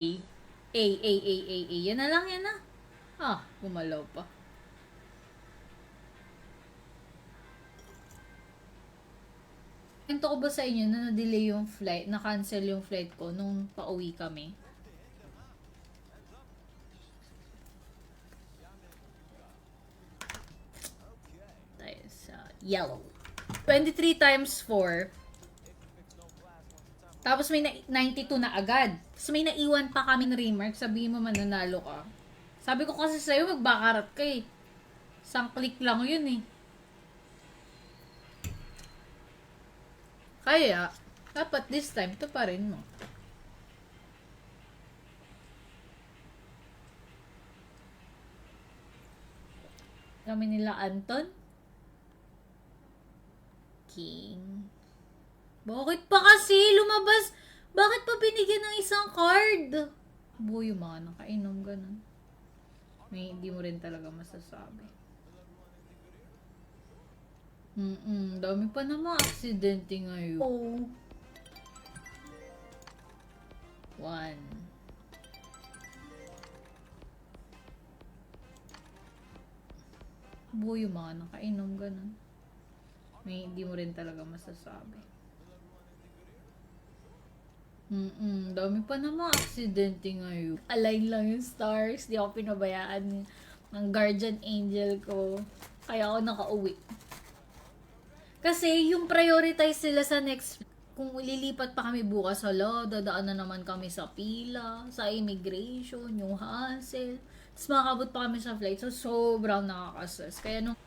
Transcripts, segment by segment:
Yan na lang yan na. Gumalaw pa. Kwento ko ba sa inyo na na-delay yung flight, na-cancel yung flight ko nung pauwi kami? Tayo sa yellow. 23 times 4. Tapos may 92 na agad. Tapos may naiwan pa kaming remark. Sabihin mo mananalo ka. Sabi ko kasi sa'yo, magbakarat ka eh. Isang click lang yun eh. Kaya, dapat this time, ito pa rin mo. Kami nila Anton. King. Bakit pa kasi lumabas? Bakit pa binigyan ng isang card? Buyo mga nakainom ganun. May hindi mo rin talaga masasabi. Dami pa namang aksidente ngayon. Oh. 1. Buyo mga nakainom ganun. May hindi mo rin talaga masasabi. Dami pa namang aksidente ngayon. Align lang yung stars. Di ako pinabayaan ng guardian angel ko. Kaya ako nakauwi. Kasi yung prioritize sila sa next, kung lilipat pa kami bukas, dadaan na naman kami sa pila, sa immigration, yung hassle. Tapos makakabot pa kami sa flight. So, sobrang nakakastress. Kaya nung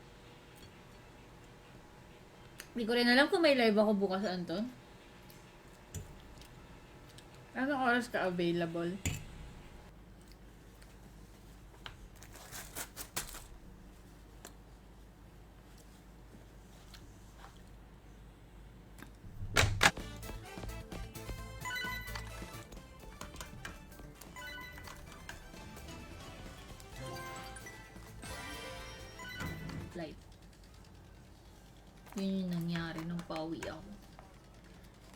hindi ko rin alam kung may live ako bukas, Anton. Anong oras ka available? Live. Yun yung nangyari nung pauwi ako.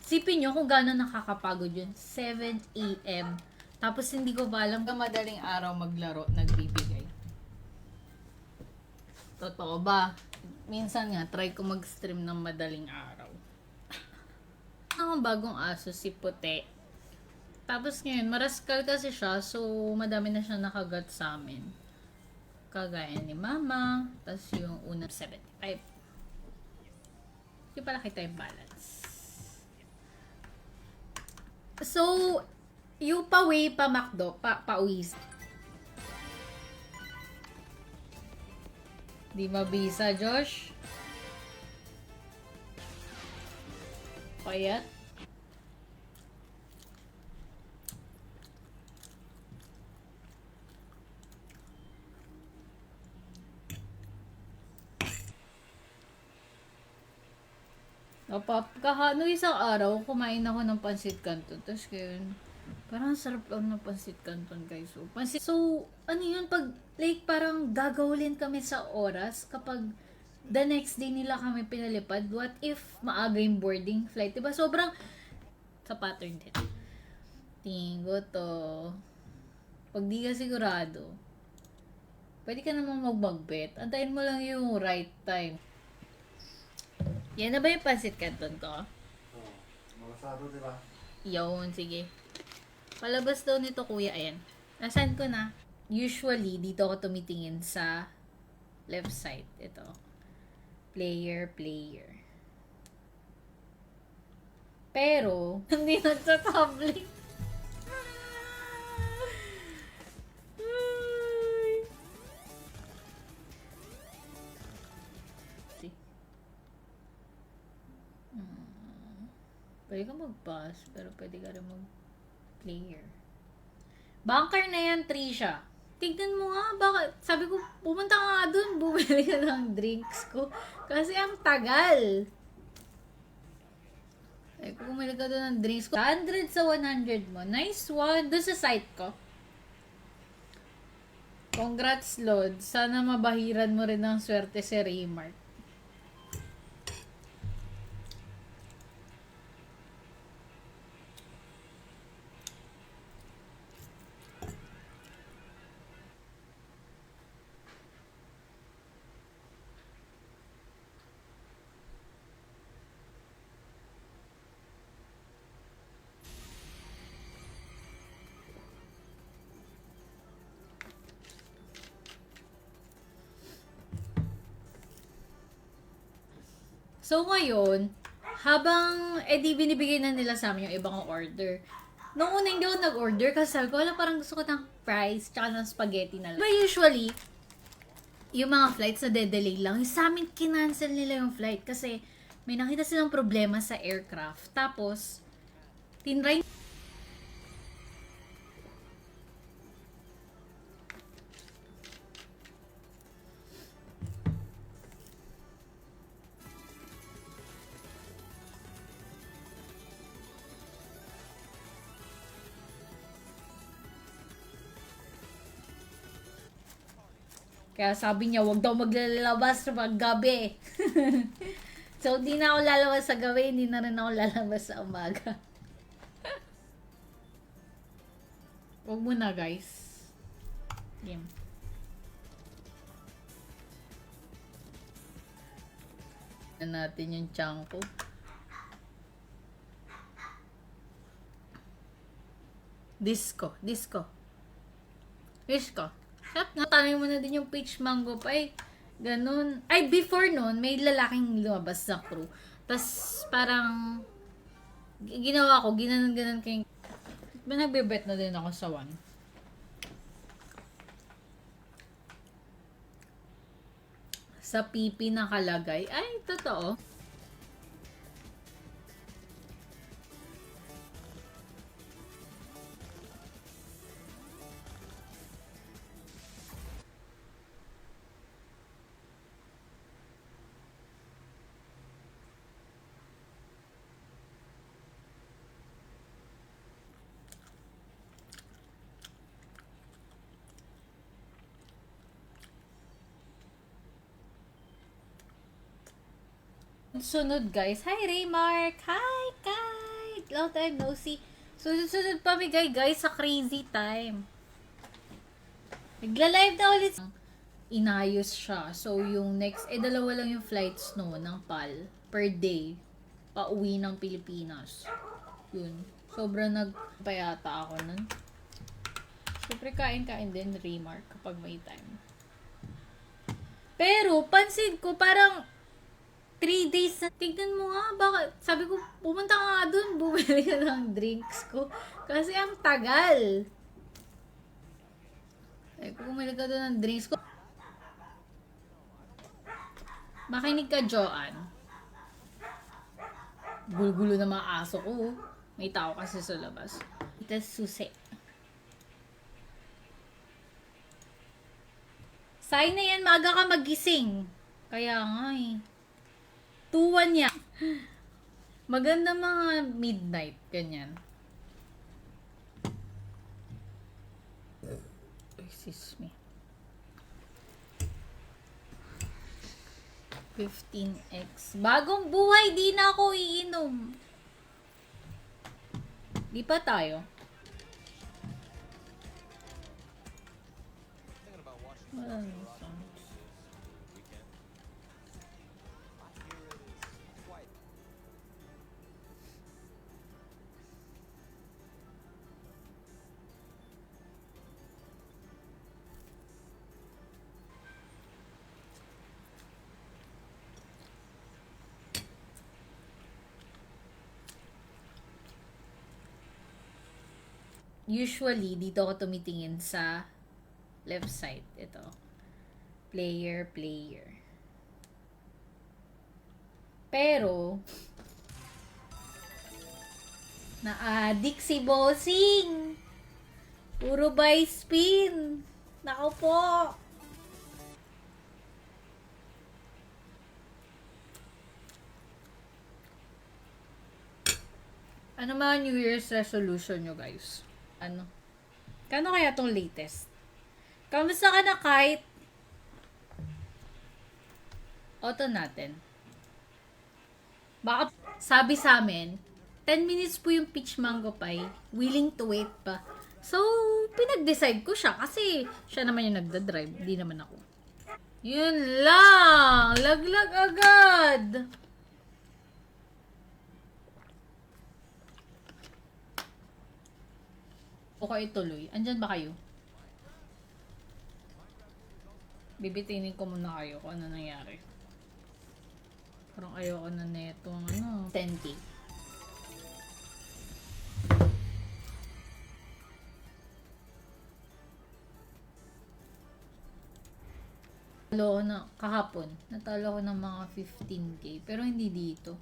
Sipin nyo kung gano'n nakakapagod yun. 7 a.m. Tapos hindi ko pa alam madaling araw maglaro, nagbibigay. Totoo ba? Minsan nga, try ko mag-stream ng madaling araw. Ang bagong aso, si Puti. Tapos ngayon, maraskal kasi siya, so madami na siya nakagat sa amin. Kagaya ni Mama, tapos yung unang 75. Hindi pala kita yung balance. So, yung pa-way pa McDo, pa-uwis. Di mabisa, Josh? Payat? No, isang araw, kumain ako ng pansit canton. Tapos ngayon, parang sarap lang ng pansit canton, guys. So, ano yun, pag, like, parang gagawin kami sa oras kapag the next day nila kami pinalipad. What if maaga yung boarding flight? Diba? Sobrang, sa pattern din. Tingo to. Pag di ka sigurado, pwede ka namang magbag-bet. Antayin mo lang yung right time. Yan na ba yung pansit canton ko? Oo. Malasado, di ba? Yun, sige. Palabas daw nito, kuya. Ayan. Nasaan ko na? Usually, dito ako tumitingin sa left side. Ito. Player. Pero, hindi nagtatabling. Pwede ka mag-pass, pero pwede ka rin mag-player. Bunker na yan, Trisha. Tignan mo nga, bakit? Sabi ko, pumunta ka nga dun, bumili ka ng drinks ko. Kasi ang tagal. Ay, kung bumili ka dun ng drinks ko, 100 sa 100 mo. Nice one. Doon sa site ko. Congrats, Lord. Sana mabahiran mo rin ng swerte si Raymart. So, ngayon, habang, di binibigay na nila sa amin yung ibang order. Nung una hindi ako nag-order kasi sabi ko, wala, parang gusto ko ng fries tsaka ng spaghetti na lang. But usually, yung mga flights na de-delay lang, yung sa amin, kinancel nila yung flight kasi may nakita silang problema sa aircraft. Tapos, tinry. Kaya sabi niya, wag daw maglalabas pag gabi. So, di na ako lalabas sa gabi, hindi na rin ako lalabas sa umaga. Wag muna, guys. Game. Na natin yung chunk ko. Disco. Sarap na. Tanong mo na din yung peach mango pie. Ganun. Ay, before nun, may lalaking lumabas sa crew. Tapos, parang, ginawa ko, ginanon-ganon kayong, nagbebet na din ako sa one. Sa pipi nakalagay. Ay, totoo. Sunod, guys. Hi, Raymark! Hi, Kai! Long time no see. Sunod pamigay, guys, sa crazy time. Nagla-live na ulit. Inayos siya. So, yung next, dalawa lang yung flights no, ng PAL per day. Pauwi ng Pilipinas. Yun. Sobrang nagpayata ako nun. Siyempre, kain-kain din, Raymark, kapag may time. Pero, pansin ko, parang 3 days na. Tignan mo nga, bakit? Sabi ko, pumunta ka nga dun, bumili ka ng drinks ko. Kasi ang tagal. Sabi ko, bumili ka dun ng drinks ko. Makinig ka, Joanne. Gulo-gulo na mga aso ko. May tao kasi sa labas. Ito susi. Sign na yan, maaga ka magising. Kaya nga eh. 2-1 yan. Maganda mga midnight, ganyan. Excuse me. 15x. Bagong buhay, di na ako iinom. Di pa tayo. Wala na sounds. Usually, dito ako tumitingin sa left side. Ito. Player. Pero, na-addict si Bossing. Puro buy spin. Nako po. Ano mga New Year's resolution nyo, guys? Ano? Kano kaya tong latest? Kamusta ka na kahit? Auto natin. Baka sabi sa amin, 10 minutes po yung peach mango pie. Willing to wait pa. So, pinag-decide ko siya kasi siya naman yung nagda-drive. Hindi naman ako. Yun lang! Laglag agad! Okay, tuloy. Andyan ba kayo? Bibitinin ko muna kayo kung ano nangyari. Parang ayoko na neto. 10K. Natalo ko na, kahapon, natalo ko ng mga 15K. Pero hindi dito.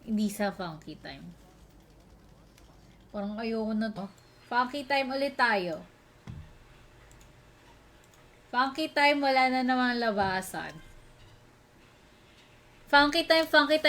Hindi sa Funky Time. Parang ayoko na to. Funky Time ulit tayo. Funky Time, wala na namang labasan. Funky Time, Funky Time.